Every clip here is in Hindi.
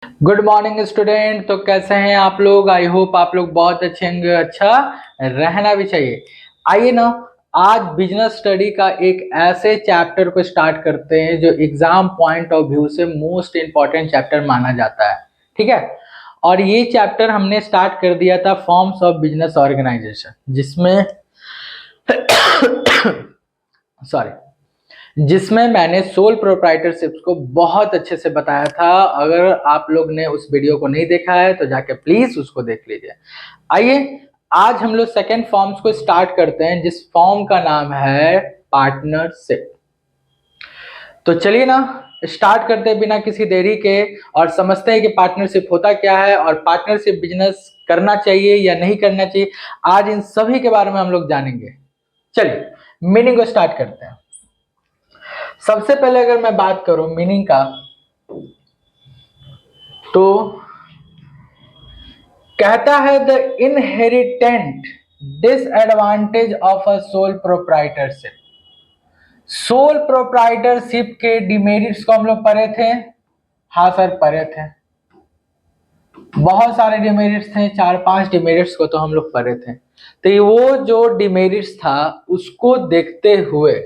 Good morning student. तो कैसे हैं आप लोग? आई होप आप लोग बहुत अच्छे होंगे। अच्छा रहना भी चाहिए। आइए ना, आज बिजनेस स्टडी का एक ऐसे चैप्टर को स्टार्ट करते हैं जो एग्जाम पॉइंट ऑफ व्यू से मोस्ट इंपॉर्टेंट चैप्टर माना जाता है। ठीक है, और ये चैप्टर हमने स्टार्ट कर दिया था फॉर्म्स ऑफ बिजनेस ऑर्गेनाइजेशन, जिसमें सॉरी जिसमें मैंने सोल प्रोप्राइटरशिप को बहुत अच्छे से बताया था। अगर आप लोग ने उस वीडियो को नहीं देखा है तो जाके प्लीज उसको देख लीजिए। आइए, आज हम लोग सेकेंड फॉर्म्स को स्टार्ट करते हैं, जिस फॉर्म का नाम है पार्टनरशिप। तो चलिए ना, स्टार्ट करते हैं बिना किसी देरी के और समझते हैं कि पार्टनरशिप होता क्या है और पार्टनरशिप बिजनेस करना चाहिए या नहीं करना चाहिए। आज इन सभी के बारे में हम लोग जानेंगे। चलिए मीनिंग को स्टार्ट करते हैं। सबसे पहले अगर मैं बात करूं मीनिंग का, तो कहता है the inherent disadvantage of a sole proprietorship. Sole proprietorship के डिमेरिट्स को हम लोग पढ़े थे। हाँ सर, पढ़े थे। बहुत सारे डिमेरिट्स थे, 4-5 डिमेरिट्स को तो हम लोग पढ़े थे। तो वो जो डिमेरिट्स था उसको देखते हुए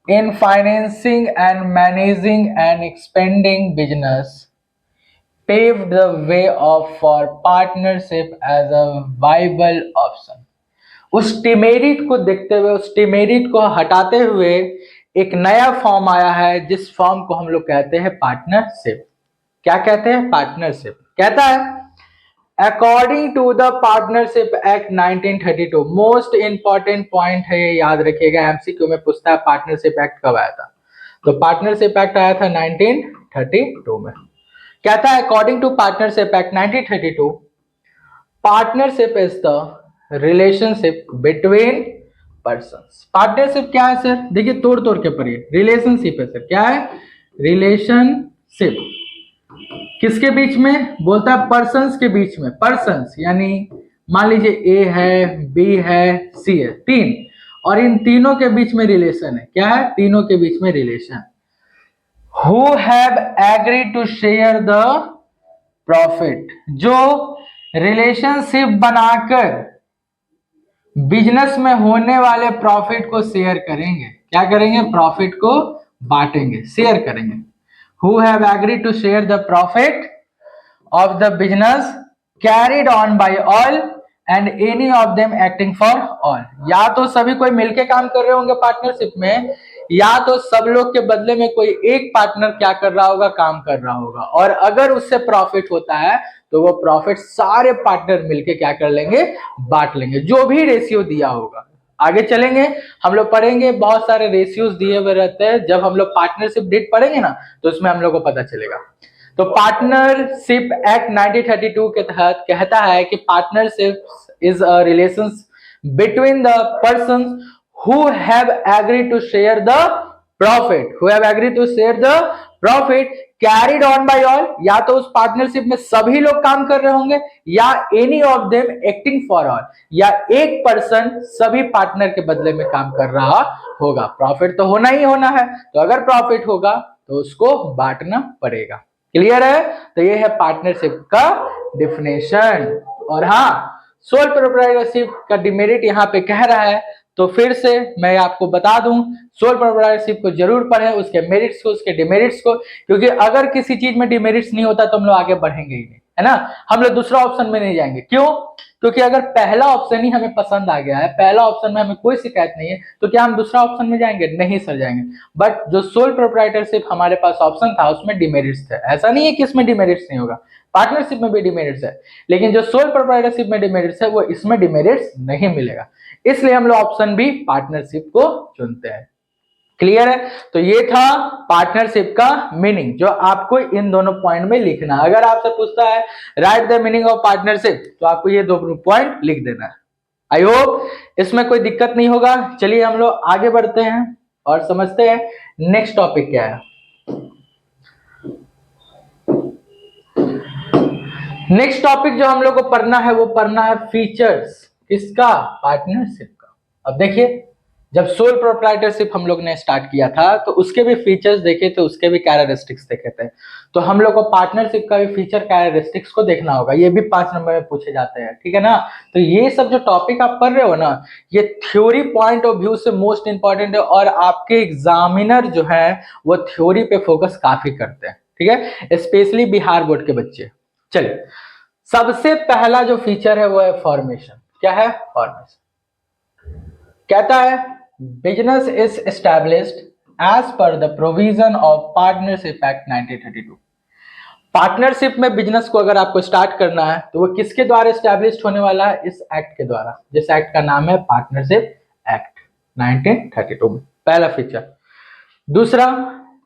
in financing and managing and expanding business paved the way for partnership as a viable option। उस डिमेरिट को देखते हुए, उस डिमेरिट को हटाते हुए एक नया फॉर्म आया है, जिस फॉर्म को हम लोग कहते हैं पार्टनरशिप। क्या कहते हैं? पार्टनरशिप। कहता है according to the partnership act 1932। Most important point है, ये याद रखिएगा, एमसीक्यू में पूछता है पार्टनरशिप एक्ट कब आया था। तो पार्टनरशिप एक्ट आया था 1932 में। कहता है according to partnership act 1932, partnership is the relationship between persons. Partnership क्या है सर? देखिए तोड़ तोड़ के पढ़िए। रिलेशनशिप है सर। क्या है? रिलेशनशिप किसके बीच में? बोलता है पर्संस के बीच में। पर्संस यानी मान लीजिए ए है, बी है, सी है, तीन, और इन तीनों के बीच में रिलेशन है। क्या है? तीनों के बीच में relation. Who have agreed to share the profit. जो रिलेशनशिप बनाकर बिजनेस में होने वाले प्रॉफिट को शेयर करेंगे। क्या करेंगे? प्रॉफिट को बांटेंगे, शेयर करेंगे। Who have agreed to share the profit of the business carried on by all and any of them acting for all। या तो सभी कोई मिलके काम कर रहे होंगे पार्टनरशिप में, या तो सब लोग के बदले में कोई एक पार्टनर क्या कर रहा होगा? काम कर रहा होगा। और अगर उससे प्रॉफिट होता है तो वो प्रॉफिट सारे पार्टनर मिलके क्या कर लेंगे? बांट लेंगे, जो भी रेशियो दिया होगा। आगे चलेंगे, हम लोग पढ़ेंगे, बहुत सारे रेशियोज दिए हुए रहते हैं। जब हम लोग पार्टनरशिप डेट पढ़ेंगे ना, तो उसमें हम लोग को पता चलेगा। तो पार्टनरशिप एक्ट 1932 के तहत कहता है कि partnership is a relation between the person who have agreed to share the profit. Who have agreed to share the profit carried on by all. या तो उस पार्टनरशिप में सभी लोग काम कर रहे होंगे, या any of them acting for all, या एक पर्सन सभी पार्टनर के बदले में काम कर रहा होगा। प्रॉफिट तो होना ही होना है, तो अगर प्रॉफिट होगा तो उसको बांटना पड़ेगा। क्लियर है? तो ये है पार्टनरशिप का डिफिनेशन। और हाँ, सोल प्रोप्राइटरशिप का डिमेरिट यहाँ पे कह रहा है, तो फिर से मैं आपको बता दूं, सोल प्रोप्राइटरशिप को जरूर पढ़ें, उसके मेरिट्स को, उसके डिमेरिट्स को, क्योंकि अगर किसी चीज में डिमेरिट्स नहीं होता तो हम लोग आगे बढ़ेंगे ही नहीं, है ना। हम लोग दूसरा ऑप्शन में नहीं जाएंगे। क्यों? क्योंकि अगर पहला ऑप्शन ही हमें पसंद आ गया है, पहला ऑप्शन में हमें कोई शिकायत नहीं है, तो क्या हम दूसरा ऑप्शन में जाएंगे? नहीं सर, जाएंगे। बट जो सोल प्रोप्राइटरशिप हमारे पास ऑप्शन था उसमें डिमेरिट्स थे। ऐसा नहीं है कि इसमें डिमेरिट्स नहीं होगा, पार्टनरशिप में भी डिमेरिट्स है, लेकिन जो सोल प्रोप्राइटरशिप में डिमेरिट्स है वो इसमें डिमेरिट्स नहीं मिलेगा। इसलिए हम लोग ऑप्शन बी पार्टनरशिप को चुनते हैं। क्लियर है? तो ये था पार्टनरशिप का मीनिंग, जो आपको इन दोनों पॉइंट में लिखना। अगर आपसे पूछता है right the meaning of partnership, तो आपको ये दो पॉइंट लिख देना है। आई होप इसमें कोई दिक्कत नहीं होगा। चलिए हम लोग आगे बढ़ते हैं और समझते हैं नेक्स्ट टॉपिक क्या है। नेक्स्ट टॉपिक जो हम लोग को पढ़ना है वो पढ़ना है फीचर्स किसका? पार्टनरशिप का। अब देखिए, जब सोल प्रोप्राइटरशिप हम लोग ने स्टार्ट किया था तो उसके भी फीचर्स देखे थे, उसके भी कैरेक्टरिस्टिक्स देखे थे। तो हम लोग को पार्टनरशिप का भी फीचर कैरेक्टरिस्टिक्स को देखना होगा, ये भी 5 नंबर में पूछे जाते हैं, ठीक है ना। तो ये सब जो टॉपिक आप पढ़ रहे हो ना, ये थ्योरी पॉइंट ऑफ व्यू से मोस्ट इंपॉर्टेंट है, और आपके एग्जामिनर जो है वो थ्योरी पे फोकस काफी करते हैं, ठीक है, स्पेशली बिहार बोर्ड के बच्चे। चलिए, सबसे पहला जो फीचर है वो है फॉर्मेशन। क्या है? फॉर्मेशन। कहता है business is established as per the provision of partnership act 1932। Partnership में बिजनेस को अगर आपको स्टार्ट करना है तो वो किसके द्वारा एस्टैब्लिश्ड होने वाला है? इस एक्ट के द्वारा, जिस एक्ट का नाम है पार्टनरशिप एक्ट 1932 में। पहला फीचर। दूसरा,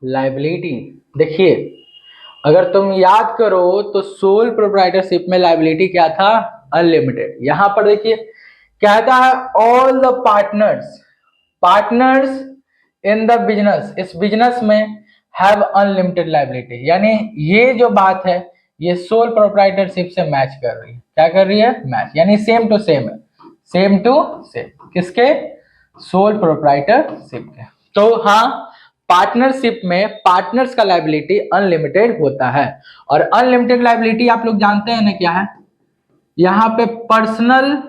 लायबिलिटी। देखिए, अगर तुम याद करो तो सोल प्रोप्राइटरशिप में लायबिलिटी क्या था? अनलिमिटेड। यहां पर देखिए कहता है all the partners in the business, इस बिजनेस में हैव अनलिमिटेड लायबिलिटी। यानी ये जो बात है ये सोल प्रोप्राइटरशिप से मैच कर रही है। क्या कर रही है? मैच, यानी सेम टू सेम है, सेम टू सेम। किसके? सोल प्रोप्राइटरशिप के। तो हाँ, पार्टनरशिप में पार्टनर्स का लायबिलिटी अनलिमिटेड होता है। और अनलिमिटेड लायबिलिटी आप लोग जानते हैं ना क्या है? यहां पे पर्सनल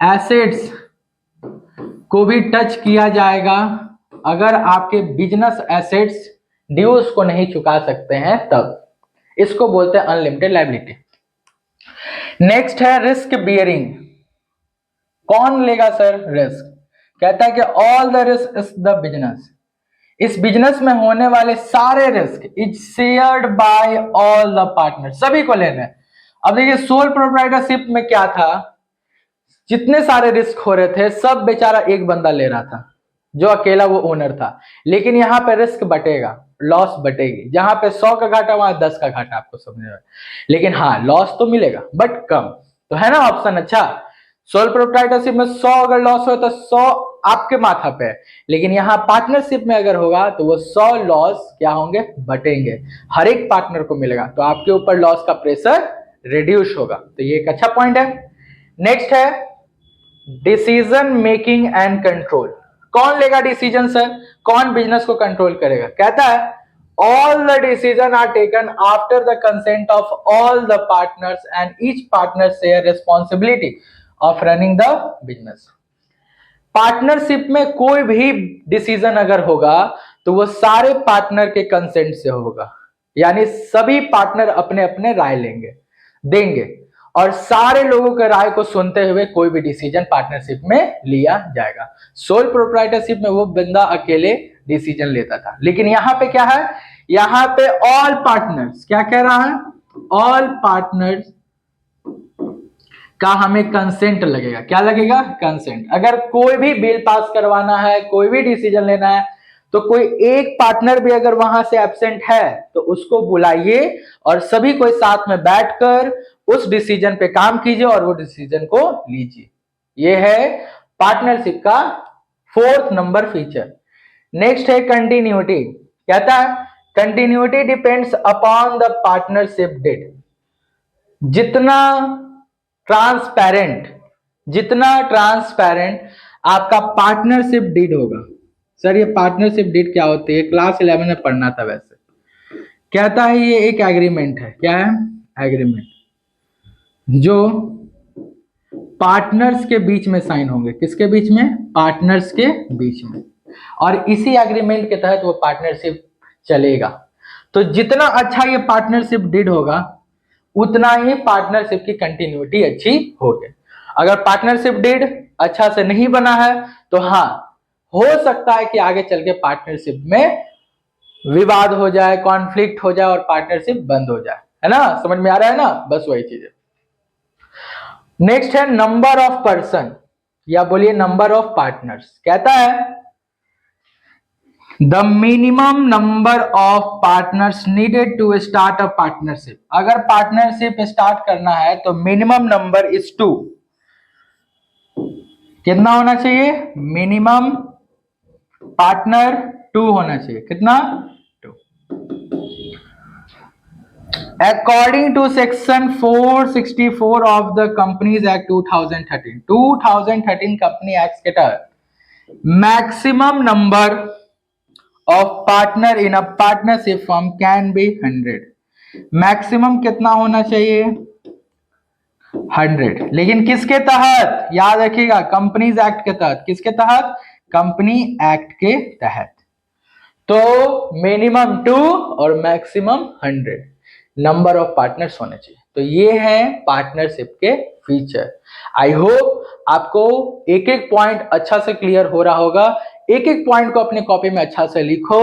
एसेट्स को भी टच किया जाएगा अगर आपके बिजनेस एसेट्स ड्यूज को नहीं चुका सकते हैं तब। इसको बोलते हैं अनलिमिटेड लायबिलिटी। नेक्स्ट है रिस्क बियरिंग। कौन लेगा सर रिस्क? कहता है कि all the risk is the business, इस बिजनेस में होने वाले सारे risk is shared by all the partner, सभी को लेना है। अब देखिए सोल प्रोप्राइटरशिप में क्या था, जितने सारे रिस्क हो रहे थे सब बेचारा एक बंदा ले रहा था जो अकेला वो ओनर था। लेकिन यहाँ पे रिस्क बटेगा, लॉस बटेगी। जहां पे 100 का घाटा वहां 10 का घाटा, आपको समझ में। लेकिन हाँ, लॉस तो मिलेगा बट कम। तो है ना ऑप्शन अच्छा। सोल प्रोप्राइटरशिप में 100 अगर लॉस हो तो 100 आपके माथा पे है, लेकिन यहाँ पार्टनरशिप में अगर होगा तो वो 100 लॉस क्या होंगे? बटेंगे, हर एक पार्टनर को मिलेगा। तो आपके ऊपर लॉस का प्रेशर रिड्यूस होगा। तो ये एक अच्छा पॉइंट है। नेक्स्ट है डिसीजन मेकिंग एंड कंट्रोल। कौन लेगा डिसीजन सर? कौन बिजनेस को कंट्रोल करेगा? कहता है all the decision are taken after the consent of all the partners and each partner share responsibility of running the business. Partnership में कोई भी डिसीजन अगर होगा तो वो सारे पार्टनर के कंसेंट से होगा, यानी सभी पार्टनर अपने अपने राय देंगे, और सारे लोगों के राय को सुनते हुए कोई भी डिसीजन पार्टनरशिप में लिया जाएगा। सोल प्रोप्राइटरशिप में वो बंदा अकेले डिसीजन लेता था, लेकिन यहां पे क्या है? यहां पे ऑल पार्टनर्स, क्या कह रहा है? ऑल पार्टनर्स का हमें कंसेंट लगेगा। क्या लगेगा? कंसेंट। अगर कोई भी बिल पास करवाना है, कोई भी डिसीजन लेना है, तो कोई एक पार्टनर भी अगर वहां से एब्सेंट है तो उसको बुलाइए और सभी कोई साथ में बैठकर उस डिसीजन पे काम कीजिए और वो डिसीजन को लीजिए। ये है पार्टनरशिप का 4th नंबर फीचर। नेक्स्ट है कंटिन्यूटी। कहता है continuity depends upon the partnership deed. जितना ट्रांसपेरेंट आपका पार्टनरशिप डीड होगा। सर ये पार्टनरशिप डीड क्या होती है? क्लास 11 में पढ़ना था वैसे। कहता है ये एक एग्रीमेंट है। क्या है? एग्रीमेंट जो पार्टनर्स के बीच में साइन होंगे। किसके बीच में? पार्टनर्स के बीच में। और इसी एग्रीमेंट के तहत वो पार्टनरशिप चलेगा। तो जितना अच्छा ये पार्टनरशिप डीड होगा उतना ही पार्टनरशिप की कंटिन्यूटी अच्छी होगी। अगर पार्टनरशिप डीड अच्छा से नहीं बना है तो हाँ, हो सकता है कि आगे चल के पार्टनरशिप में विवाद हो जाए, कॉन्फ्लिक्ट हो जाए और पार्टनरशिप बंद हो जाए। है ना? समझ में आ रहा है ना? बस वही चीज है। नेक्स्ट है नंबर ऑफ पर्सन, या बोलिए नंबर ऑफ पार्टनर्स। कहता है the minimum number of partners needed to start a partnership. अगर पार्टनरशिप स्टार्ट करना है तो मिनिमम नंबर इज 2। कितना होना चाहिए? मिनिमम पार्टनर 2 होना चाहिए। कितना? 2। According to section 464 of the companies act 2013 company act के तहत maximum number of partner in a partnership firm can be 100। Maximum कितना होना चाहिए? 100। लेकिन किसके तहत? याद रखिएगा, कंपनीज एक्ट के तहत। किसके तहत? कंपनी एक्ट के तहत। तो मिनिमम 2 और मैक्सिमम 100 नंबर ऑफ पार्टनर्स होने चाहिए। तो ये है पार्टनरशिप के फीचर। आई होप आपको एक एक पॉइंट अच्छा से क्लियर हो रहा होगा। एक एक पॉइंट को अपने कॉपी में अच्छा से लिखो,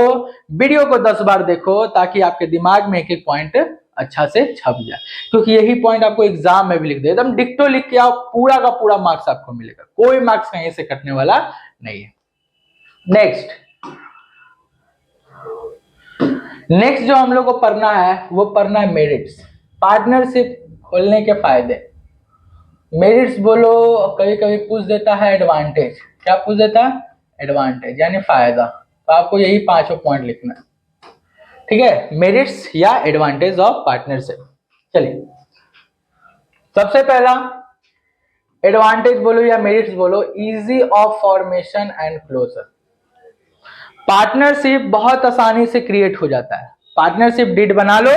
वीडियो को 10 बार देखो, ताकि आपके दिमाग में एक एक पॉइंट अच्छा से छप जाए, क्योंकि यही पॉइंट आपको एग्जाम में भी लिख दे। एकदम डिक्टो लिख के आओ, पूरा का पूरा मार्क्स आपको मिलेगा, कोई मार्क्स कहीं से कटने वाला नहीं है। नेक्स्ट जो हम लोग को पढ़ना है वो पढ़ना है मेरिट्स। पार्टनरशिप खोलने के फायदे। मेरिट्स बोलो, कभी कभी पूछ देता है एडवांटेज। क्या पूछ देता है? एडवांटेज यानी फायदा। तो आपको यही पांचों पॉइंट लिखना है, ठीक है? मेरिट्स या एडवांटेज ऑफ पार्टनरशिप। चलिए, सबसे पहला एडवांटेज बोलो या मेरिट्स बोलो, easy of formation and closure. Partnership बहुत आसानी से क्रिएट हो जाता है। पार्टनरशिप डीड बना लो,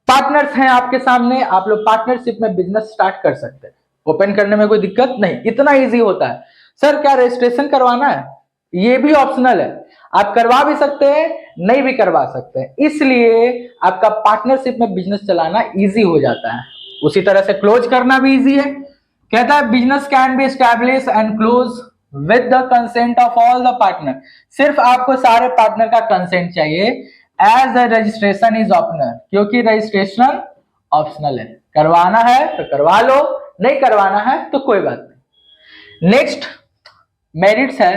पार्टनर्स हैं आपके सामने, आप लोग पार्टनरशिप में बिजनेस स्टार्ट कर सकते हैं। ओपन करने में कोई दिक्कत नहीं, इतना इजी होता है। सर क्या रजिस्ट्रेशन करवाना है? ये भी ऑप्शनल है, आप करवा भी सकते हैं, नहीं भी करवा सकते हैं। इसलिए आपका पार्टनरशिप में बिजनेस चलाना इजी हो जाता है। उसी तरह से क्लोज करना भी इजी है। कहता है business can be establish and close with the consent of all the partner. सिर्फ आपको सारे पार्टनर का कंसेंट चाहिए। As the registration is optional, क्योंकि रजिस्ट्रेशन ऑप्शनल है। करवाना है तो करवा लो, नहीं करवाना है तो कोई बात नहीं। नेक्स्ट मेरिट्स है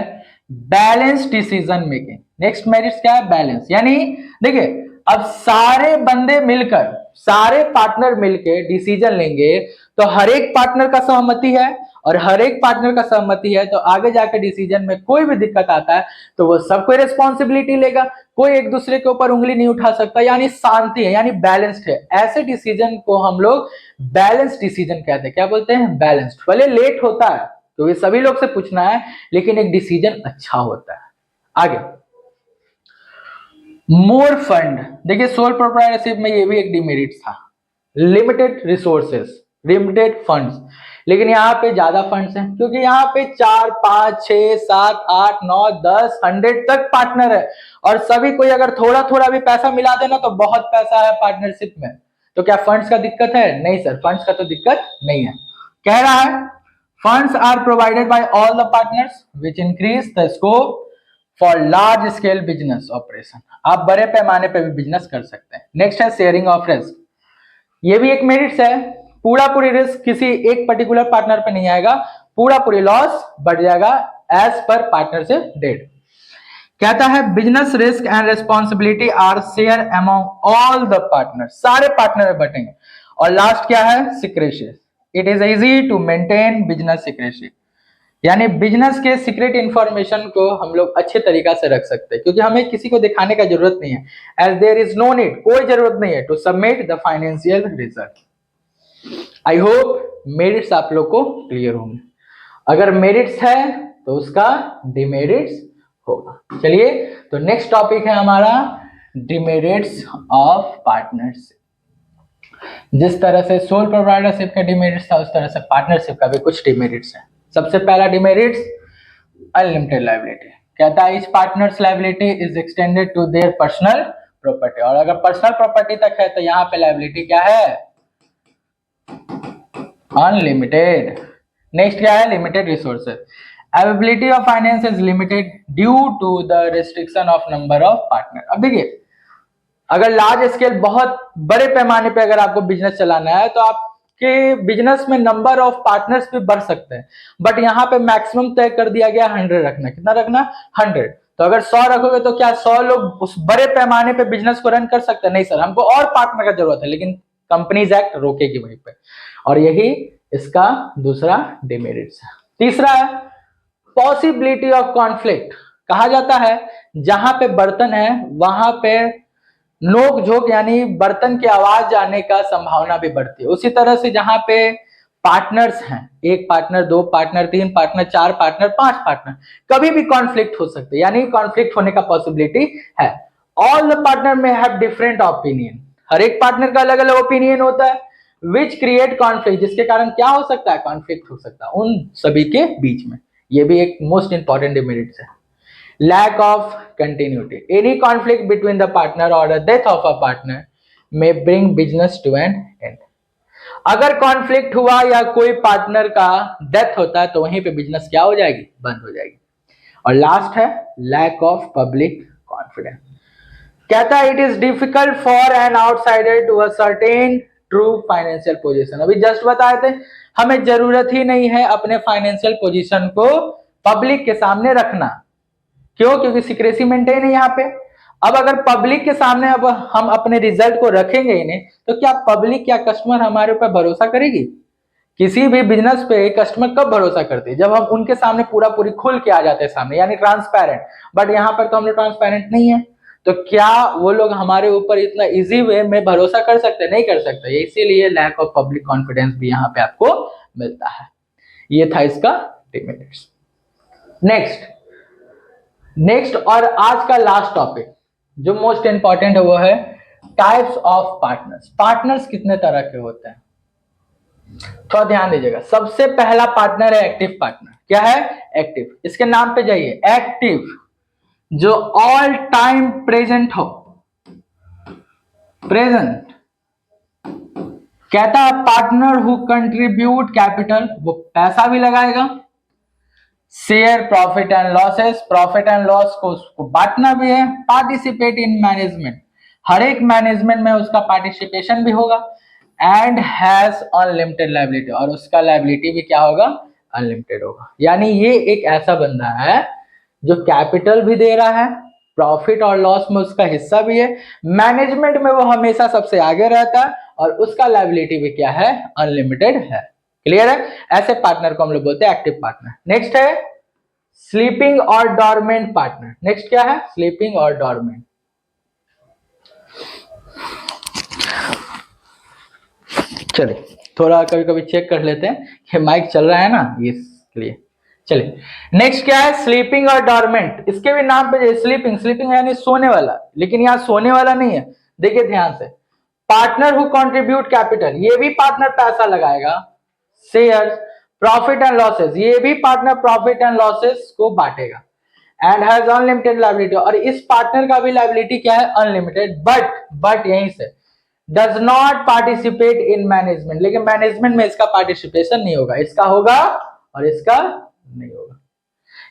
balance decision making. Next merits क्या है? बैलेंस, यानी देखिए अब सारे बंदे मिलकर, सारे पार्टनर मिलकर डिसीजन लेंगे तो हर एक पार्टनर का सहमति है, और हर एक पार्टनर का सहमति है तो आगे जाकर डिसीजन में कोई भी दिक्कत आता है तो वो सब कोई रिस्पॉन्सिबिलिटी लेगा, कोई एक दूसरे के ऊपर उंगली नहीं उठा सकता। यानी शांति है, यानी बैलेंस्ड है। ऐसे डिसीजन को हम लोग बैलेंस डिसीजन कहते हैं। क्या बोलते हैं? बैलेंस्ड। भले लेट होता है तो ये सभी लोग से पूछना है, लेकिन एक डिसीजन अच्छा होता है। आगे मोर फंड। देखिए सोल प्रोप्राइटरशिप में ये भी एक डिमेरिट था, लिमिटेड रिसोर्सेस, लिमिटेड फंड्स। लेकिन यहाँ पे ज्यादा फंड्स हैं, क्योंकि यहाँ पे 4 5 6 7 8 9 10 100 तक पार्टनर है, और सभी कोई अगर थोड़ा थोड़ा भी पैसा मिला देना तो बहुत पैसा है पार्टनरशिप में। तो क्या फंड्स का दिक्कत है? नहीं सर, फंड्स का तो दिक्कत नहीं है। कह रहा है funds are provided by all the partners which increase the scope for large scale business operation. आप बड़े पैमाने पे भी बिजनेस कर सकते हैं। नेक्स्ट है शेयरिंग ऑफ रिस्क। ये भी एक मेरिट्स है। पूरा पूरी रिस्क किसी एक पर्टिकुलर पार्टनर पे नहीं आएगा, पूरा पूरी लॉस बढ़ जाएगा एज पर पार्टनरशिप डेट। कहता है business risk and responsibility are share among all the partner, सारे पार्टनर में बटेंगे। और लास्ट क्या है? Secrecy. It is easy to maintain business secrecy, यानी बिजनेस के सीक्रेट इंफॉर्मेशन को हम लोग अच्छे तरीका से रख सकते हैं, क्योंकि हमें किसी को दिखाने का जरूरत नहीं है। As there is no need, कोई जरूरत नहीं है to submit the financial result. I hope merits आप लोग को क्लियर होंगे। अगर मेरिट्स है तो उसका डिमेरिट्स होगा। चलिए, तो नेक्स्ट टॉपिक है हमारा डिमेरिट्स ऑफ पार्टनरशिप। जिस तरह से सोल प्रोप्राइटरशिप का डिमेरिट्स था, उस तरह से पार्टनरशिप का भी कुछ डिमेरिट्स है। सबसे पहला डिमेरिट्स अनलिमिटेड लायबिलिटी। कहता है each partners liability is extended to their personal property. और अगर पर्सनल प्रॉपर्टी तक है तो यहाँ पे लायबिलिटी क्या है? अनलिमिटेड। नेक्स्ट क्या है? Limited resources. Availability of finance is limited due to the restriction of number of partner. अब देखिए, अगर लार्ज स्केल बहुत बड़े पैमाने पे अगर आपको बिजनेस चलाना है तो आपके बिजनेस में नंबर ऑफ पार्टनर्स भी बढ़ सकते हैं, बट यहाँ पे मैक्सिमम तय कर दिया गया 100 रखना। कितना रखना? 100। तो अगर 100 रखोगे तो क्या 100 लोग उस बड़े पैमाने पे बिजनेस को रन कर सकते हैं? नहीं सर, हमको और पार्टनर का जरूरत है, लेकिन कंपनीज एक्ट रोकेगी वहीं पे। और यही इसका दूसरा डिमेरिट्स है। तीसरा है पॉसिबिलिटी ऑफ कॉन्फ्लिक्ट। कहा जाता है जहां पे बर्तन है वहां पे नोक झोंक, यानी बर्तन की आवाज आने का संभावना भी बढ़ती है। उसी तरह से जहां पे पार्टनर्स हैं, एक पार्टनर, दो पार्टनर, तीन पार्टनर, चार पार्टनर, पांच पार्टनर, कभी भी कॉन्फ्लिक्ट हो सकते हैं, यानी कॉन्फ्लिक्ट होने का पॉसिबिलिटी है। ऑल द पार्टनर में हैव डिफरेंट ओपिनियन, हर एक पार्टनर का अलग अलग ओपिनियन होता है, विच क्रिएट कॉन्फ्लिक्ट, जिसके कारण क्या हो सकता है, कॉन्फ्लिक्ट हो सकता है उन सभी के बीच में। ये भी एक मोस्ट इंपॉर्टेंट डिमेरिट्स है। Lack of continuity, any conflict between the partner और the death of a partner may bring business to an end. अगर कॉन्फ्लिक्ट हुआ या कोई पार्टनर का डेथ होता है तो वहीं पे बिजनेस क्या हो जाएगी, बंद हो जाएगी। और लास्ट है लैक ऑफ पब्लिक कॉन्फिडेंस, कहता है it is difficult for an outsider to ascertain true financial position. अभी जस्ट बताए थे हमें जरूरत ही नहीं है अपने फाइनेंशियल पोजीशन को पब्लिक के सामने रखना, क्यों, क्योंकि सीक्रेसी मेंटेन है यहाँ पे। अब अगर पब्लिक के सामने अब हम अपने रिजल्ट को रखेंगे इन्हें, तो क्या पब्लिक या कस्टमर हमारे ऊपर भरोसा करेगी? किसी भी बिजनेस पे कस्टमर कब भरोसा करते हैं, जब हम उनके सामने पूरा पूरी खुल के आ जाते हैं सामने, यानी ट्रांसपेरेंट। बट यहाँ पर तो हम लोग ट्रांसपेरेंट नहीं है, तो क्या वो लोग हमारे ऊपर इतना इजी वे में भरोसा कर सकते? नहीं कर सकते। इसीलिए लैक ऑफ पब्लिक कॉन्फिडेंस भी यहाँ पे आपको मिलता है। ये था इसका डिमेरिट्स। नेक्स्ट और आज का लास्ट टॉपिक जो मोस्ट इंपॉर्टेंट है वो है टाइप्स ऑफ पार्टनर्स। पार्टनर्स कितने तरह के होते हैं, थोड़ा ध्यान दीजिएगा। सबसे पहला पार्टनर है एक्टिव पार्टनर। क्या है? एक्टिव। इसके नाम पे जाइए, एक्टिव, जो ऑल टाइम प्रेजेंट हो, प्रेजेंट। कहता है पार्टनर हु कंट्रीब्यूट कैपिटल, वो पैसा भी लगाएगा, share profit and losses, profit and loss को उसको बांटना भी है, पार्टिसिपेट इन मैनेजमेंट, हर एक मैनेजमेंट में उसका पार्टिसिपेशन भी होगा, एंड हैज अनलिमिटेड लायबिलिटी, और उसका लायबिलिटी भी क्या होगा, अनलिमिटेड होगा। यानी ये एक ऐसा बंदा है जो कैपिटल भी दे रहा है, प्रॉफिट और लॉस में उसका हिस्सा भी है, मैनेजमेंट में वो हमेशा सबसे आगे रहता है, और उसका लायबिलिटी भी क्या है, अनलिमिटेड है। क्लियर है? ऐसे पार्टनर को हम लोग बोलते हैं एक्टिव पार्टनर। नेक्स्ट है स्लीपिंग और डॉर्मेंट पार्टनर। नेक्स्ट क्या है? स्लीपिंग और डॉर्मेंट। चलिए थोड़ा कभी कभी चेक कर लेते हैं कि माइक चल रहा है ना, इसलिए। चलिए नेक्स्ट क्या है? स्लीपिंग और डॉर्मेंट। इसके भी नाम पे स्लीपिंग, स्लीपिंग यानी सोने वाला, लेकिन यहाँ सोने वाला नहीं है। देखिए ध्यान से, पार्टनर हु कंट्रीब्यूट कैपिटल, ये भी पार्टनर पैसा लगाएगा, शेयर प्रॉफिट एंड लॉसेस, ये भी पार्टनर प्रॉफिट एंड लॉसेस को बांटेगा, एंड हैज अनलिमिटेड लायबिलिटी, और इस पार्टनर का भी लायबिलिटी क्या है, अनलिमिटेड। बट यहीं से does not participate in management, लेकिन मैनेजमेंट में इसका पार्टिसिपेशन नहीं होगा, इसका होगा और इसका नहीं होगा।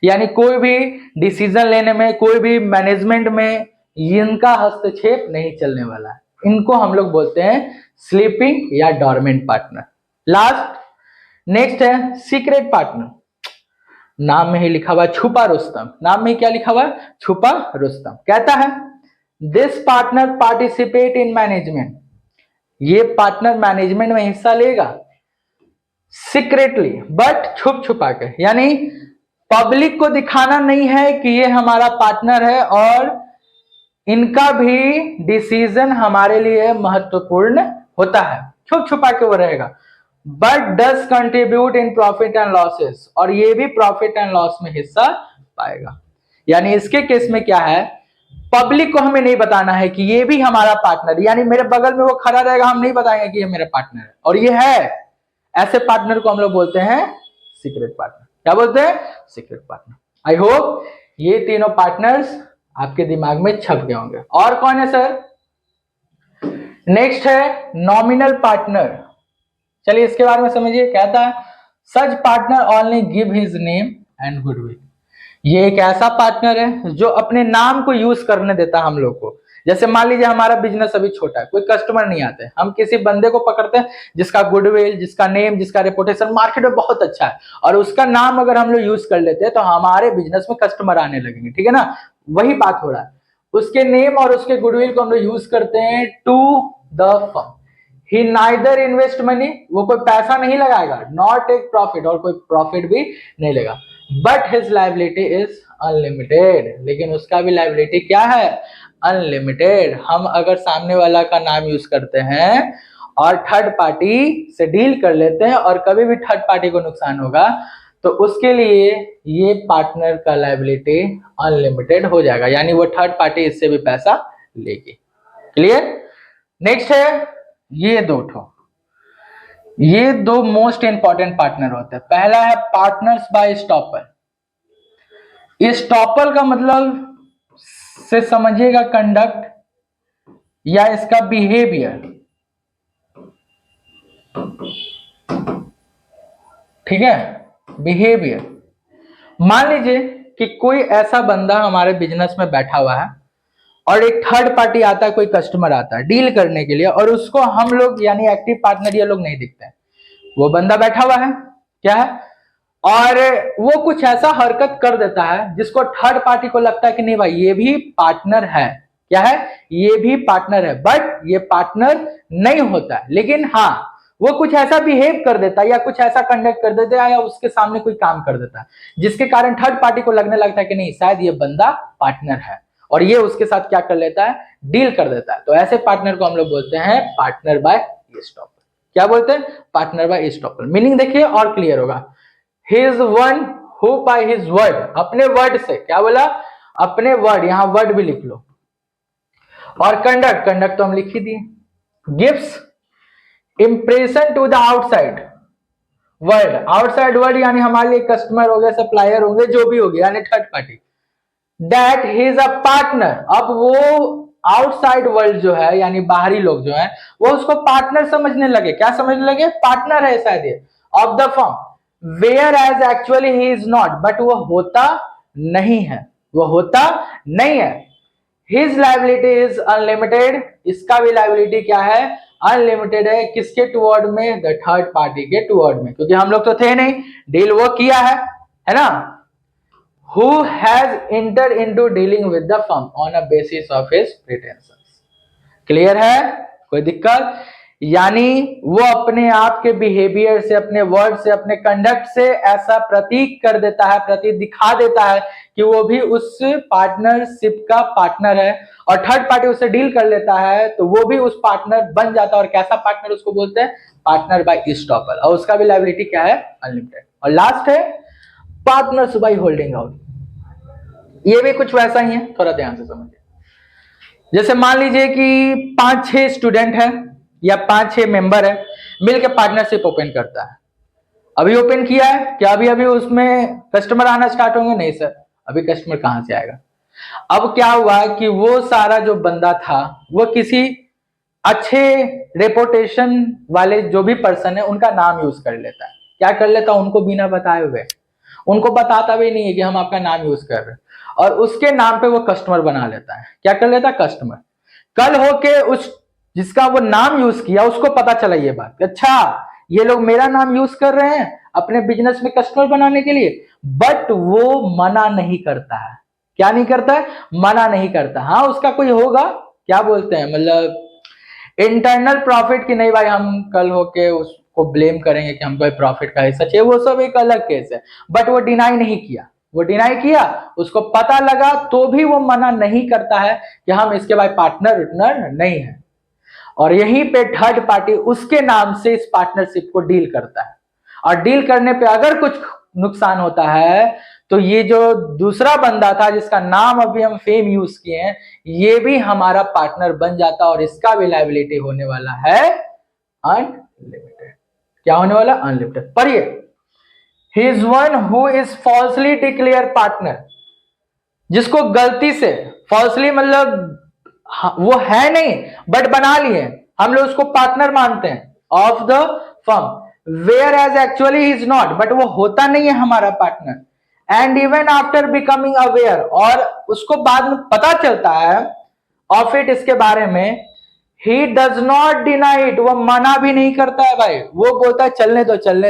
यानी कोई भी डिसीजन लेने में, कोई भी मैनेजमेंट में इनका हस्तक्षेप नहीं चलने वाला है। इनको हम लोग बोलते हैं स्लीपिंग या डॉर्मेंट पार्टनर। लास्ट नेक्स्ट है सीक्रेट पार्टनर। नाम में ही लिखा हुआ छुपा रुस्तम, नाम में ही क्या लिखा हुआ है, छुपा रुस्तम। कहता है this partner participate in management, ये पार्टनर मैनेजमेंट में हिस्सा लेगा सीक्रेटली, बट छुप छुपा के, यानी पब्लिक को दिखाना नहीं है कि ये हमारा पार्टनर है और इनका भी डिसीजन हमारे लिए महत्वपूर्ण होता है, छुप छुपा के वो रहेगा। But does contribute in profit and losses, और ये भी प्रॉफिट एंड लॉस में हिस्सा पाएगा। यानी इसके केस में क्या है, पब्लिक को हमें नहीं बताना है कि ये भी हमारा पार्टनर, यानी मेरे बगल में वो खड़ा रहेगा, हम नहीं बताएंगे कि ये मेरा पार्टनर है और ये है। ऐसे पार्टनर को हम लोग बोलते हैं सीक्रेट पार्टनर। क्या बोलते हैं? Secret partner. आई होप ये तीनों पार्टनर्स आपके दिमाग में छप गए होंगे। और कौन है सर? नेक्स्ट है नॉमिनल पार्टनर। चलिए इसके बारे में समझिए। कहता है such partner only give his name and goodwill, ये एक ऐसा पार्टनर है जो अपने नाम को यूज करने देता है हम लोग को। जैसे मान लीजिए हमारा बिजनेस अभी छोटा है, कोई कस्टमर नहीं आते, हम किसी बंदे को पकड़ते हैं जिसका गुडविल, जिसका नेम, जिसका रेपुटेशन मार्केट में बहुत अच्छा है, और उसका नाम अगर हम लोग यूज कर लेते हैं तो हमारे बिजनेस में कस्टमर आने लगेंगे। ठीक है ना? वही बात हो रहा है। उसके नेम और उसके गुडविल को हम लोग यूज करते हैं to the firm. He neither invest money, वो कोई पैसा नहीं लगाएगा, नॉट टेक प्रॉफिट, और कोई प्रॉफिट भी नहीं लेगा, but his liability is unlimited, लेकिन उसका भी लायबिलिटी क्या है, अनलिमिटेड। हम अगर सामने वाला का नाम यूज करते हैं और थर्ड पार्टी से डील कर लेते हैं, और कभी भी थर्ड पार्टी को नुकसान होगा तो उसके लिए ये पार्टनर का लायबिलिटी अनलिमिटेड हो जाएगा, यानी वो थर्ड पार्टी इससे भी पैसा लेगी। क्लियर? नेक्स्ट है ये दो मोस्ट इंपॉर्टेंट पार्टनर होते हैं। पहला है पार्टनर्स बाय स्टॉपर। स्टॉपर का मतलब से समझिएगा कंडक्ट या इसका बिहेवियर, ठीक है, बिहेवियर। मान लीजिए कि कोई ऐसा बंदा हमारे बिजनेस में बैठा हुआ है और एक थर्ड पार्टी आता है, कोई कस्टमर आता है डील करने के लिए, और उसको हम लोग यानी एक्टिव पार्टनर ये लोग नहीं दिखते हैं। वो बंदा बैठा हुआ है, क्या है, और वो कुछ ऐसा हरकत कर देता है जिसको थर्ड पार्टी को लगता है कि नहीं भाई ये भी पार्टनर है, क्या है, ये भी पार्टनर है, बट ये पार्टनर नहीं होता है। लेकिन हाँ, वो कुछ ऐसा बिहेव कर देता है या कुछ ऐसा कंडक्ट कर देता है या उसके सामने कोई काम कर देता है जिसके कारण थर्ड पार्टी को लगने लगता है कि नहीं शायद ये बंदा पार्टनर है, और ये उसके साथ क्या कर लेता है, डील कर देता है। तो ऐसे पार्टनर को हम लोग बोलते हैं पार्टनर बाय स्टॉपर। क्या बोलते हैं? Partner by stopper. मीनिंग देखिए और क्लियर होगा। He is one who by his word, अपने वर्ड से, क्या बोला, अपने वर्ड, यहां वर्ड भी लिख लो, और कंडक्ट तो हम लिख ही दिए, gives impression to the outside world. Outside world यानी हमारे लिए कस्टमर हो गए, सप्लायर होंगे, जो भी हो गया, यानी third party, that he is a partner. अब वो आउटसाइड वर्ल्ड जो है यानी बाहरी लोग जो है वो उसको पार्टनर समझने लगे। क्या समझने लगे? पार्टनर है शायद ये of the firm, whereas actually he is not, but वो होता नहीं है, वो होता नहीं है। हिज लाइबिलिटी इज अनलिमिटेड, इसका भी लाइबिलिटी क्या है, अनलिमिटेड है। किसके टुवर्ड में? द थर्ड पार्टी के टुवर्ड में, क्योंकि हम लोग तो थे नहीं, डील वो किया है ना। Who has entered into dealing with the firm on a basis of his pretensions। Clear है? कोई दिक्कत? यानी वो अपने आप के बिहेवियर से, अपने वर्ड से, अपने कंडक्ट से ऐसा प्रतीक कर देता है, प्रतीक दिखा देता है कि वो भी उस पार्टनरशिप का पार्टनर है, और थर्ड पार्टी उससे डील कर लेता है तो वो भी उस पार्टनर बन जाता है। और कैसा पार्टनर उसको बोलते हैं? पार्टनर बाय स्टॉपर, और उसका भी लायबिलिटी क्या है? अनलिमिटेड। और लास्ट है पार्टनर्स बाय होल्डिंग आउट। ये भी कुछ वैसा ही है, थोड़ा ध्यान से समझिए। जैसे मान लीजिए कि 5-6 स्टूडेंट है या 5-6 मेंबर है, मिलकर पार्टनरशिप ओपन करता है। अभी ओपन किया है, क्या अभी अभी उसमें कस्टमर आना स्टार्ट होंगे? नहीं सर, अभी कस्टमर कहां से आएगा। अब क्या हुआ कि वो सारा जो बंदा था वो किसी अच्छे रेपुटेशन वाले जो भी पर्सन है उनका नाम यूज कर लेता है। क्या कर लेता है? उनको बिना बताए हुए, उनको बताता भी नहीं है कि हम आपका नाम यूज कर रहे हैं, और उसके नाम पे वो कस्टमर बना लेता है। क्या कर लेता है? कस्टमर। कल होके उस जिसका वो नाम यूज किया उसको पता चला ये बात, अच्छा ये लोग मेरा नाम यूज कर रहे हैं अपने बिजनेस में कस्टमर बनाने के लिए, बट वो मना नहीं करता है। क्या नहीं करता है? मना नहीं करता। हाँ, उसका कोई होगा, क्या बोलते हैं, मतलब इंटरनल प्रॉफिट की नहीं भाई हम कल होके उसको ब्लेम करेंगे कि हमको प्रॉफिट का हिस्सा चाहिए, वो सब एक अलग केस है। बट वो डिनाई नहीं किया, वो डिनाई किया, उसको पता लगा तो भी वो मना नहीं करता है कि हम इसके भाई पार्टनर उटनर नहीं है, और यहीं पे थर्ड पार्टी उसके नाम से इस पार्टनरशिप को डील करता है। और डील करने पे अगर कुछ नुकसान होता है तो ये जो दूसरा बंदा था जिसका नाम अभी हम फेम यूज किए हैं, ये भी हमारा पार्टनर बन जाता, और इसका भी लायबिलिटी होने वाला है अनलिमिटेड। क्या होने वाला? अनलिमिटेड। पढ़िए, he is one who is falsely declare partner, जिसको गलती से, फॉल्सली मतलब वो है नहीं बट बना लिए, हम लोग उसको पार्टनर मानते हैं of the firm, whereas actually he is not, but वो होता नहीं है हमारा partner. And even after becoming aware, और उसको बाद में पता चलता है ऑफ इट, इसके बारे में, he does not deny it, वो मना भी नहीं करता है भाई, वो बोलता है चलने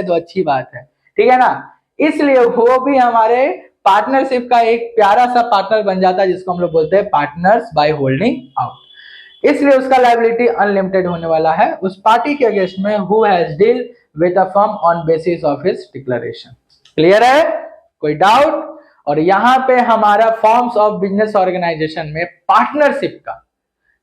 दो अच्छी बात है, ठीक है ना। इसलिए वो भी हमारे पार्टनरशिप का एक प्यारा सा पार्टनर बन जाता है, जिसको हम लोग बोलते हैं पार्टनर्स बाय होल्डिंग आउट। इसलिए उसका लायबिलिटी अनलिमिटेड होने वाला है उस पार्टी के अगेंस्ट में who has deal with a firm on basis of his declaration. Clear है? कोई डाउट? और यहां पे हमारा फॉर्म्स ऑफ बिजनेस ऑर्गेनाइजेशन में पार्टनरशिप का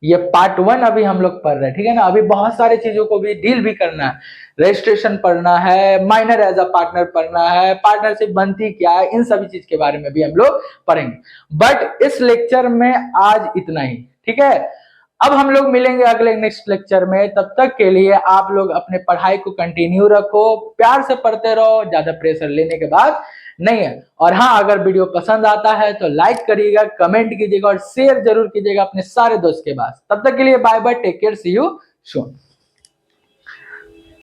ये पार्ट 1 अभी हम लोग पढ़ रहे हैं, ठीक है ना। अभी बहुत सारे चीजों को भी डील भी करना है, रजिस्ट्रेशन पढ़ना है, माइनर एज अ पार्टनर पढ़ना है, पार्टनरशिप बनती क्या है, इन सभी चीज के बारे में भी हम लोग पढ़ेंगे। बट इस लेक्चर में आज इतना ही, ठीक है। अब हम लोग मिलेंगे अगले नेक्स्ट लेक्चर में, तब तक के लिए आप लोग अपने पढ़ाई को कंटिन्यू रखो, प्यार से पढ़ते रहो, ज्यादा प्रेशर लेने के बाद नहीं है। और हाँ, अगर वीडियो पसंद आता है तो लाइक करिएगा, कमेंट कीजिएगा और शेयर जरूर कीजिएगा अपने सारे दोस्त के पास। तब तक के लिए bye bye, take care, see you soon.